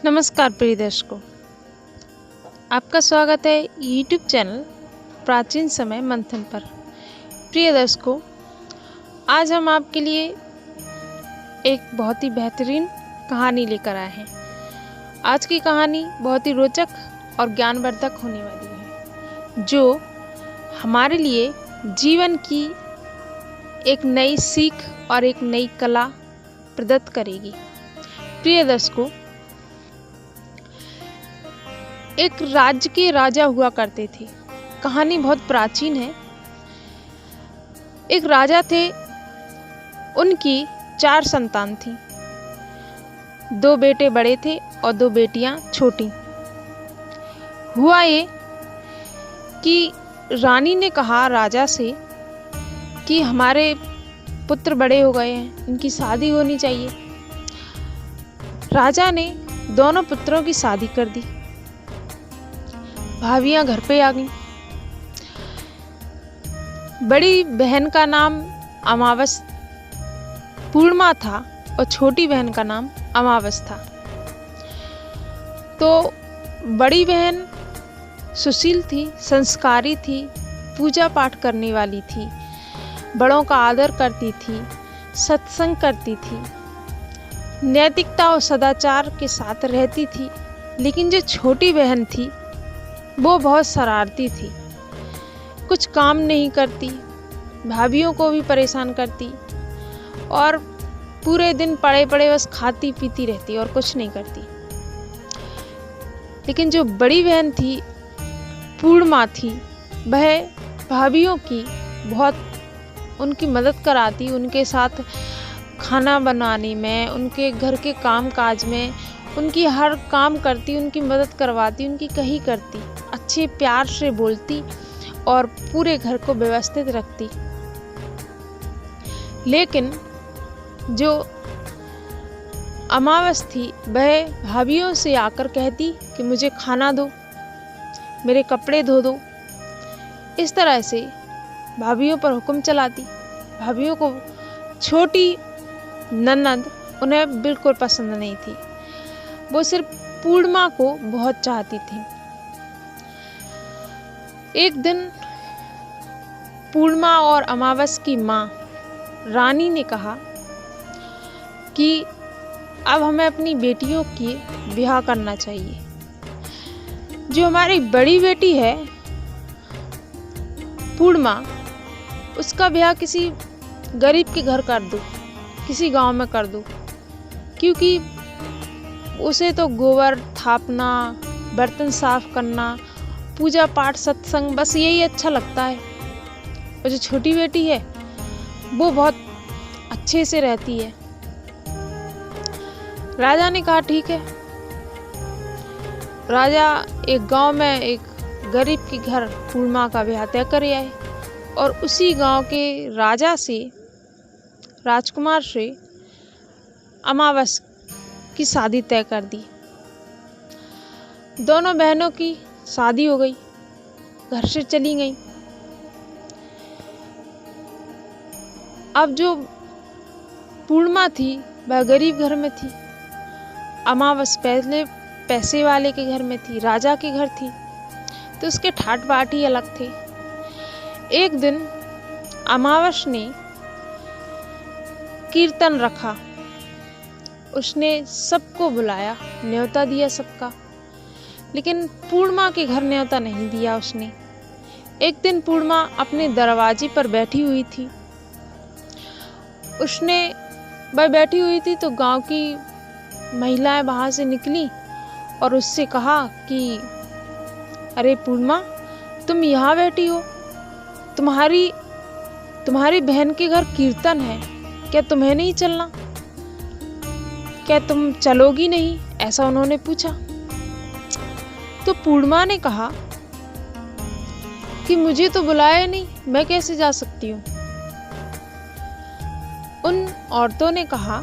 नमस्कार प्रिय दर्शकों, आपका स्वागत है यूट्यूब चैनल प्राचीन समय मंथन पर। प्रिय दर्शकों, आज हम आपके लिए एक बहुत ही बेहतरीन कहानी लेकर आए हैं। आज की कहानी बहुत ही रोचक और ज्ञानवर्धक होने वाली है, जो हमारे लिए जीवन की एक नई सीख और एक नई कला प्रदत्त करेगी। प्रिय दर्शकों, एक राज्य के राजा हुआ करते थे। कहानी बहुत प्राचीन है। एक राजा थे, उनकी 4 संतान थी। 2 बेटे बड़े थे और 2 बेटियां छोटी। हुआ ये कि रानी ने कहा राजा से कि हमारे पुत्र बड़े हो गए हैं, इनकी शादी होनी चाहिए। राजा ने दोनों पुत्रों की शादी कर दी। भाभियां घर पे आ गईं। बड़ी बहन का नाम पूर्णिमा था और छोटी बहन का नाम अमावस था। तो बड़ी बहन सुशील थी, संस्कारी थी, पूजा पाठ करने वाली थी, बड़ों का आदर करती थी, सत्संग करती थी, नैतिकता और सदाचार के साथ रहती थी। लेकिन जो छोटी बहन थी वो बहुत शरारती थी, कुछ काम नहीं करती, भाभियों को भी परेशान करती और पूरे दिन पड़े पड़े बस खाती पीती रहती और कुछ नहीं करती। लेकिन जो बड़ी बहन थी, पूर्णिमा थी, वह भाभियों की बहुत उनकी मदद कराती, उनके साथ खाना बनाने में, उनके घर के काम काज में उनकी हर काम करती, उनकी मदद करवाती, उनकी कही करती, अच्छे प्यार से बोलती और पूरे घर को व्यवस्थित रखती। लेकिन जो अमावस थी, वह भाभियों से आकर कहती कि मुझे खाना दो, मेरे कपड़े धो दो। इस तरह से भाभियों पर हुक्म चलाती। भाभियों को छोटी ननद उन्हें बिल्कुल पसंद नहीं थी। वो सिर्फ पूर्णिमा को बहुत चाहती थी। एक दिन पूर्णिमा और अमावस की माँ रानी ने कहा कि अब हमें अपनी बेटियों की ब्याह करना चाहिए। जो हमारी बड़ी बेटी है पूर्णिमा, उसका ब्याह किसी गरीब के घर कर दो, किसी गांव में कर दो, क्योंकि उसे तो गोबर थापना, बर्तन साफ करना, पूजा पाठ, सत्संग, बस यही अच्छा लगता है। और जो छोटी बेटी है वो बहुत अच्छे से रहती है। राजा ने कहा ठीक है। राजा एक गांव में एक गरीब के घर पूर्णिमा का ब्याह तय कर आए और उसी गांव के राजा से, राजकुमार से अमावस की शादी तय कर दी। दोनों बहनों की शादी हो गई, घर से चली गई। अब जो पूर्णिमा थी वह गरीब घर में थी, अमावस पहले पैसे वाले के घर में थी, राजा के घर थी, तो उसके ठाट बाट ही अलग थे। एक दिन अमावस ने कीर्तन रखा, उसने सबको बुलाया, न्योता दिया सबका, लेकिन पूर्णिमा के घर न्योता नहीं दिया उसने। एक दिन पूर्णिमा अपने दरवाजे पर बैठी हुई थी। वह बैठी हुई थी तो गांव की महिलाएं वहां से निकली और उससे कहा कि अरे पूर्णिमा, तुम यहाँ बैठी हो, तुम्हारी बहन के घर कीर्तन है, क्या तुम्हें नहीं चलना? क्या तुम चलोगी नहीं? ऐसा उन्होंने पूछा। तो पूर्णिमा ने कहा कि मुझे तो बुलाया नहीं, मैं कैसे जा सकती हूँ? उन औरतों ने कहा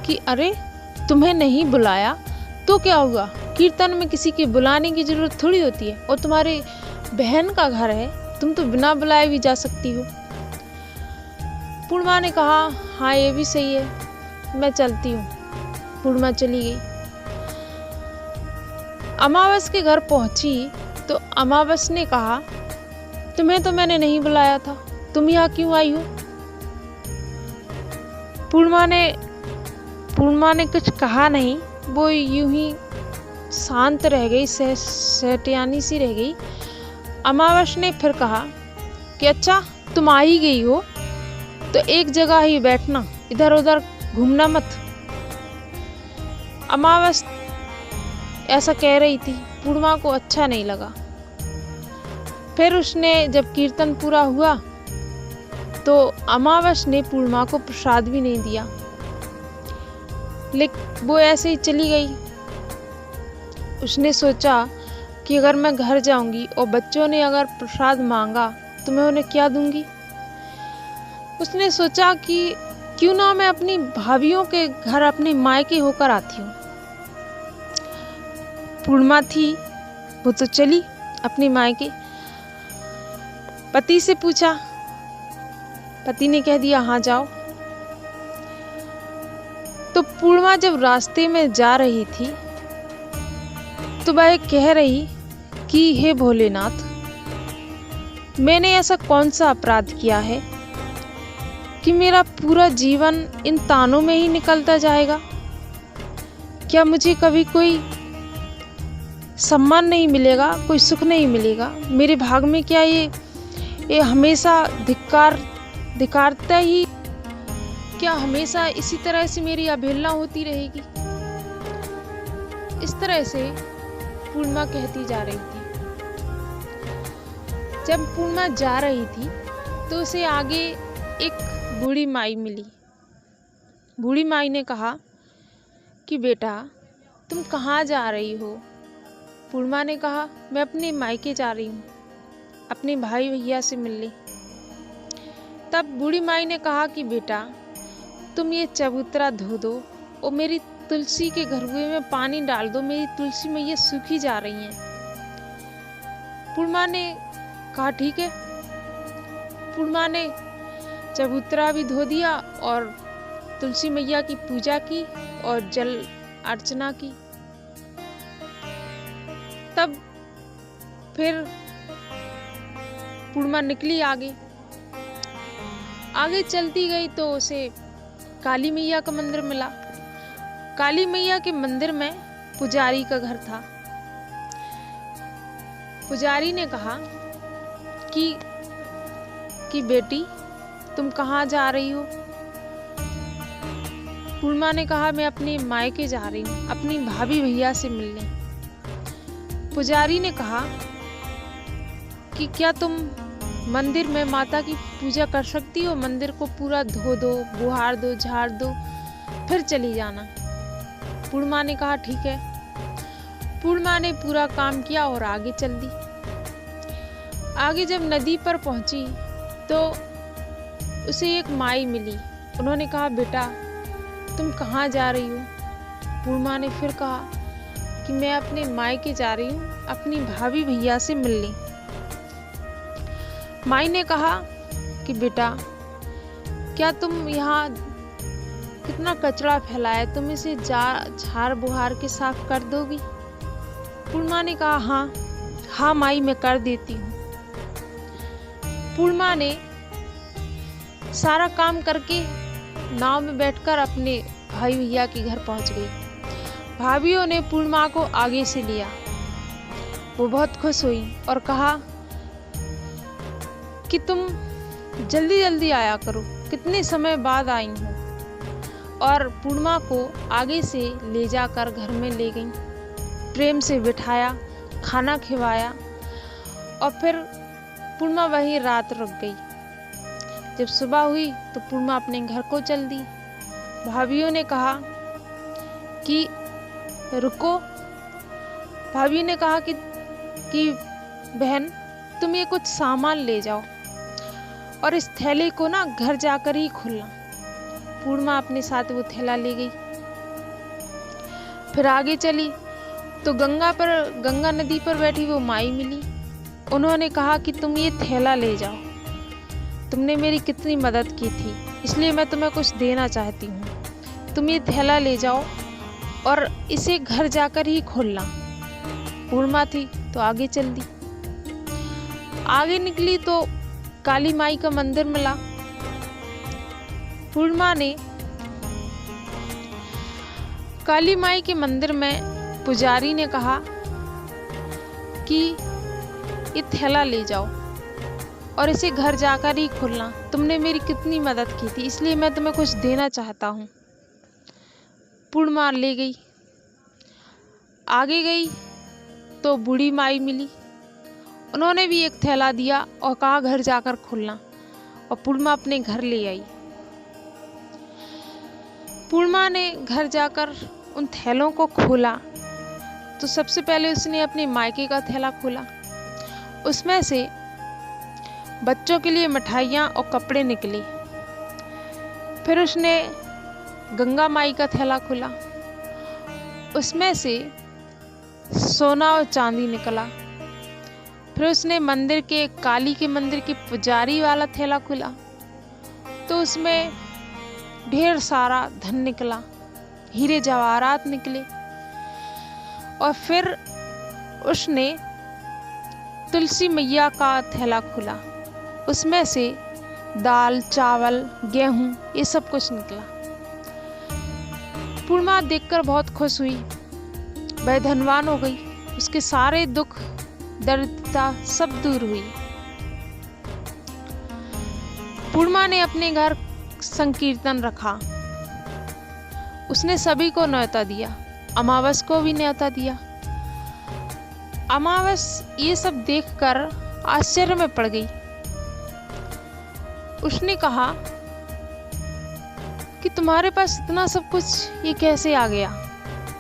कि अरे, तुम्हें नहीं बुलाया तो क्या हुआ? कीर्तन में किसी के बुलाने की जरूरत थोड़ी होती है, और तुम्हारे बहन का घर है, तुम तो बिना बुलाए भी जा सकती हो। पूर्णिमा ने कहा हाँ, ये भी सही है, मैं चलती हूँ। पूर्णिमा चली गई। अमावस के घर पहुंची तो अमावस ने कहा, तुम्हें तो मैंने नहीं बुलाया था, तुम यहाँ क्यों आई हो? पूर्णिमा ने कुछ कहा नहीं, वो यूं ही शांत रह गई, सहटियानी सी रह गई। अमावस ने फिर कहा कि अच्छा तुम आ ही गई हो तो एक जगह ही बैठना, इधर उधर घूमना मत। अमावस ऐसा कह रही थी, पूर्णिमा को अच्छा नहीं लगा। फिर उसने जब कीर्तन पूरा हुआ तो अमावस ने पूर्णिमा को प्रसाद भी नहीं दिया, लेकिन वो ऐसे ही चली गई। उसने सोचा कि अगर मैं घर जाऊंगी और बच्चों ने अगर प्रसाद मांगा तो मैं उन्हें क्या दूंगी। उसने सोचा कि क्यों ना मैं अपनी भाभीियों के घर अपने मायके होकर आती हूँ। पूर्णिमा थी वो तो चली अपने मायके। पति से पूछा, पति ने कह दिया हाँ जाओ। तो पूर्णिमा जब रास्ते में जा रही थी तो वह कह रही कि हे भोलेनाथ, मैंने ऐसा कौन सा अपराध किया है कि मेरा पूरा जीवन इन तानों में ही निकलता जाएगा। क्या मुझे कभी कोई सम्मान नहीं मिलेगा, कोई सुख नहीं मिलेगा? मेरे भाग में क्या ये हमेशा धिक्कारता ही, क्या हमेशा इसी तरह से मेरी अवहेलना होती रहेगी? इस तरह से पूर्णिमा कहती जा रही थी। जब पूर्णिमा जा रही थी तो उसे आगे एक बूढ़ी माई मिली। बूढ़ी माई ने कहा कि बेटा तुम कहाँ जा रही हो? पूर्णिमा ने कहा मैं अपने मायके जा रही हूँ, अपने भाई भैया से मिलने। तब बूढ़ी माई ने कहा कि बेटा तुम ये चबूतरा धो दो और मेरी तुलसी के घड़ुए में पानी डाल दो, मेरी तुलसी मैया सूखी जा रही हैं। पूर्णिमा ने कहा ठीक है। पूर्णिमा ने चबूतरा भी धो दिया और तुलसी मैया की पूजा की और जल अर्चना की। तब फिर पूर्णिमा निकली आगे चलती गई तो उसे काली मैया का मंदिर मिला। काली मैया के मंदिर में पुजारी का घर था। पुजारी ने कहा कि बेटी तुम कहाँ जा रही हो? पूर्णिमा ने कहा मैं अपने मायके जा रही हूँ, अपनी भाभी भैया से मिलने। पुजारी ने कहा कि क्या तुम मंदिर में माता की पूजा कर सकती हो? मंदिर को पूरा धो दो, बुहार दो, झाड़ दो, फिर चली जाना। पूर्णिमा ने कहा ठीक है। पूर्णिमा ने पूरा काम किया और आगे चल दी। आगे जब नदी पर पहुंची तो उसे एक माई मिली। उन्होंने कहा बेटा तुम कहाँ जा रही हो? पूर्णिमा ने फिर कहा कि मैं अपने मायके जा रही हूँ, अपनी भाभी भैया से मिलने। माई ने कहा कि बेटा क्या तुम यहाँ कितना कचरा फैला है, तुम इसे झाड़ बुहार के साफ कर दोगी? पूर्णिमा ने कहा हाँ माई मैं कर देती हूँ। पूर्णिमा ने सारा काम करके नाव में बैठकर अपने भाई भैया के घर पहुंच गई। भाभियों ने पूर्णिमा को आगे से लिया। वो बहुत खुश हुई और कहा कि तुम जल्दी जल्दी आया करो, कितने समय बाद आई हो। और पूर्णिमा को आगे से ले जाकर घर में ले गई, प्रेम से बिठाया, खाना खिलाया और फिर पूर्णिमा वहीं रात रुक गई। जब सुबह हुई तो पूर्णिमा अपने घर को चल दी। भाभियों ने कहा कि रुको। भाभी ने कहा कि बहन तुम ये कुछ सामान ले जाओ और इस थैले को ना घर जाकर ही खोलना। पूर्णिमा अपने साथ वो थैला ले गई। फिर आगे चली तो गंगा नदी पर बैठी वो माई मिली। उन्होंने कहा कि तुम ये थैला ले जाओ, तुमने मेरी कितनी मदद की थी, इसलिए मैं तुम्हें कुछ देना चाहती हूँ। तुम ये थैला ले जाओ और इसे घर जाकर ही खोलना। पूर्णिमा थी तो आगे चल दी। आगे निकली तो काली माई का मंदिर मिला। पूर्णिमा ने काली माई के मंदिर में पुजारी ने कहा कि ये थैला ले जाओ और इसे घर जाकर ही खोलना। तुमने मेरी कितनी मदद की थी, इसलिए मैं तुम्हें कुछ देना चाहता हूँ। पूर्णिमा ले गई। आगे गई तो बूढ़ी माई मिली। उन्होंने भी एक थैला दिया और कहा घर जाकर खोलना, और पूर्णिमा अपने घर ले आई। पूर्णिमा ने घर जाकर उन थैलों को खोला तो सबसे पहले उसने अपने मायके का थैला खोला। उसमें से बच्चों के लिए मिठाइयाँ और कपड़े निकले। फिर उसने गंगा माई का थैला खोला, उसमें से सोना और चांदी निकला। फिर उसने मंदिर के काली के मंदिर के पुजारी वाला थैला खोला तो उसमें ढेर सारा धन निकला, हीरे जवाहरात निकले। और फिर उसने तुलसी मैया का थैला खोला, उसमें से दाल चावल गेहूं ये सब कुछ निकला। पूर्णिमा देखकर बहुत खुश हुई, वह धनवान हो गई। उसके सारे दुख दरिद्रता सब दूर हुई। पूर्णिमा ने अपने घर संकीर्तन रखा। उसने सभी को न्योता दिया, अमावस को भी न्योता दिया। अमावस ये सब देखकर आश्चर्य में पड़ गई। उसने कहा कि तुम्हारे पास इतना सब कुछ ये कैसे आ गया?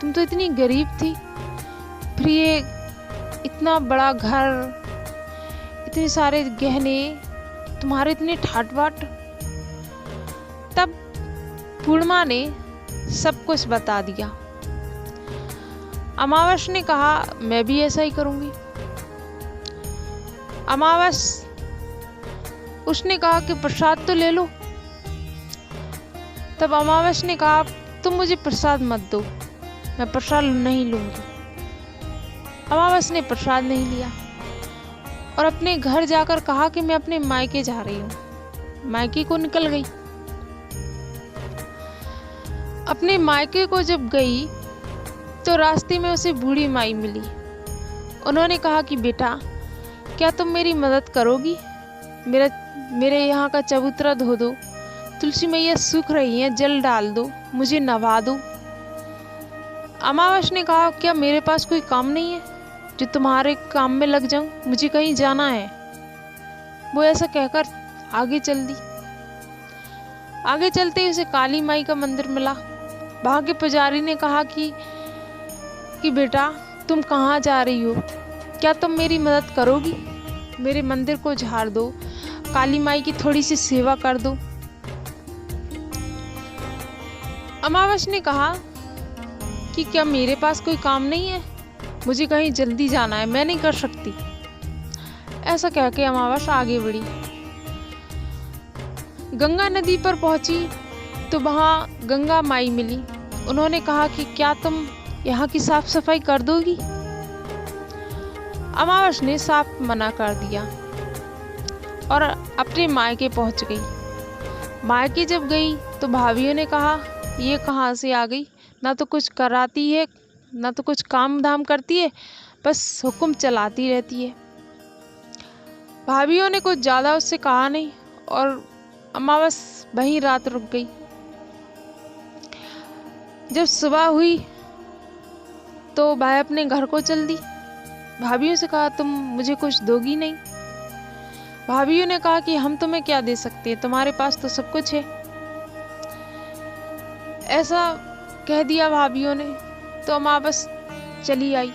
तुम तो इतनी गरीब थी, फिर ये इतना बड़ा घर, इतने सारे गहने, तुम्हारे इतने ठाट बाट। तब पूर्णिमा ने सब कुछ बता दिया। अमावस ने कहा मैं भी ऐसा ही करूंगी। अमावस उसने कहा कि प्रसाद तो ले लो। तब अमावस ने कहा तुम मुझे प्रसाद मत दो, मैं प्रसाद नहीं लूंगी। अमावस ने प्रसाद नहीं लिया और अपने घर जाकर कहा कि मैं अपने मायके जा रही हूँ। मायके को निकल गई। अपने मायके को जब गई तो रास्ते में उसे बूढ़ी माई मिली। उन्होंने कहा कि बेटा क्या तुम मेरी मदद करोगी? मेरे यहाँ का चबूतरा धो दो, तुलसी मैया सूख रही हैं, जल डाल दो, मुझे नवा दो। अमावस ने कहा क्या मेरे पास कोई काम नहीं है जो तुम्हारे काम में लग जाऊं? मुझे कहीं जाना है। वो ऐसा कहकर आगे चल दी। आगे चलते ही उसे काली माई का मंदिर मिला। वहां के पुजारी ने कहा कि बेटा तुम कहाँ जा रही हो? क्या तुम मेरी मदद करोगी? मेरे मंदिर को झाड़ दो, काली माई की थोड़ी सी सेवा कर दो। अमावस ने कहा कि क्या मेरे पास कोई काम नहीं है? मुझे कहीं जल्दी जाना है, मैं नहीं कर सकती। ऐसा कह के अमावस आगे बढ़ी। गंगा नदी पर पहुंची तो वहां गंगा माई मिली। उन्होंने कहा कि क्या तुम यहाँ की साफ सफाई कर दोगी? अमावस ने साफ मना कर दिया और अपने मायके पहुंच गई। मायके जब गई तो भाभियों ने कहा ये कहाँ से आ गई? ना तो कुछ कराती है, ना तो कुछ काम धाम करती है, बस हुक्म चलाती रहती है। भाभियों ने कुछ ज़्यादा उससे कहा नहीं और अमावस वहीं रात रुक गई। जब सुबह हुई तो वह अपने घर को चल दी। भाभियों से कहा तुम मुझे कुछ दोगी नहीं? भाभियों ने कहा कि हम तुम्हें क्या दे सकते हैं, तुम्हारे पास तो सब कुछ है। ऐसा कह दिया भाभियों ने तो अमावस चली आई।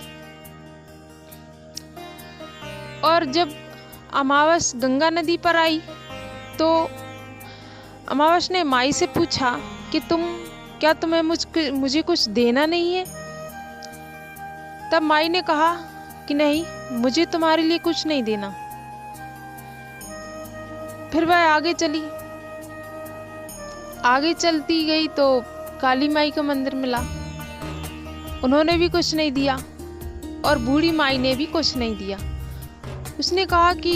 और जब अमावस गंगा नदी पर आई तो अमावस ने माई से पूछा कि क्या तुम्हें मुझे कुछ देना नहीं है? तब माई ने कहा कि नहीं, मुझे तुम्हारे लिए कुछ नहीं देना। फिर वह आगे चली। आगे चलती गई तो काली माई का मंदिर मिला। उन्होंने भी कुछ नहीं दिया। और बूढ़ी माई ने भी कुछ नहीं दिया। उसने कहा कि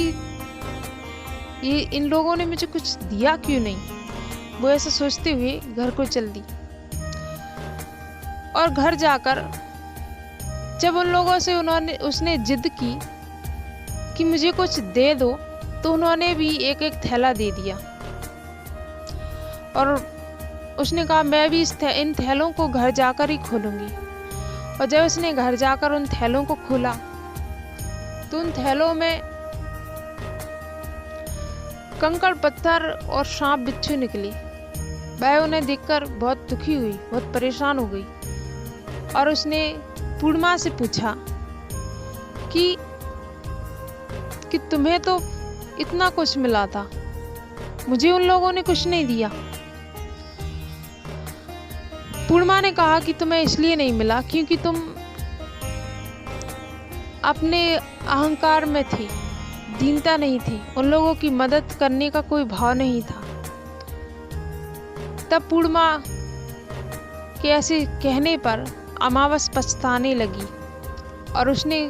ये इन लोगों ने मुझे कुछ दिया क्यों नहीं। वो ऐसा सोचते हुए घर को चल दी और घर जाकर जब उन लोगों से उसने जिद की कि मुझे कुछ दे दो, तो उन्होंने भी एक एक थैला दे दिया और उसने कहा मैं भी इन थैलों को घर जाकर ही खोलूंगी। और जब उसने घर जाकर उन थैलों को खोला तो उन थैलों में कंकड़ पत्थर और सांप बिच्छू निकले। वह उन्हें देखकर बहुत दुखी हुई, बहुत परेशान हो गई और उसने पूर्णिमा से पूछा कि तुम्हें तो इतना कुछ मिला था, मुझे उन लोगों ने कुछ नहीं दिया। पूर्णिमा ने कहा कि तुम्हें इसलिए नहीं मिला क्योंकि तुम अपने अहंकार में थी, दीनता नहीं थी, उन लोगों की मदद करने का कोई भाव नहीं था। तब पूर्णिमा के ऐसे कहने पर अमावस पछताने लगी और उसने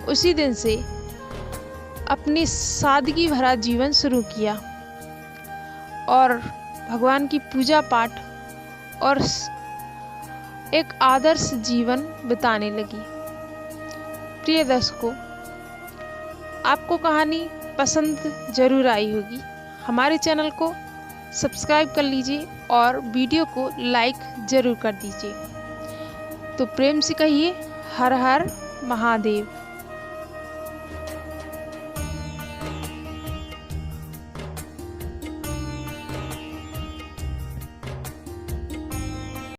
उसी दिन से अपनी सादगी भरा जीवन शुरू किया और भगवान की पूजा पाठ और एक आदर्श जीवन बिताने लगी। प्रिय दर्शकों, आपको कहानी पसंद जरूर आई होगी। हमारे चैनल को सब्सक्राइब कर लीजिए और वीडियो को लाइक जरूर कर दीजिए। तो प्रेम से कहिए हर हर महादेव।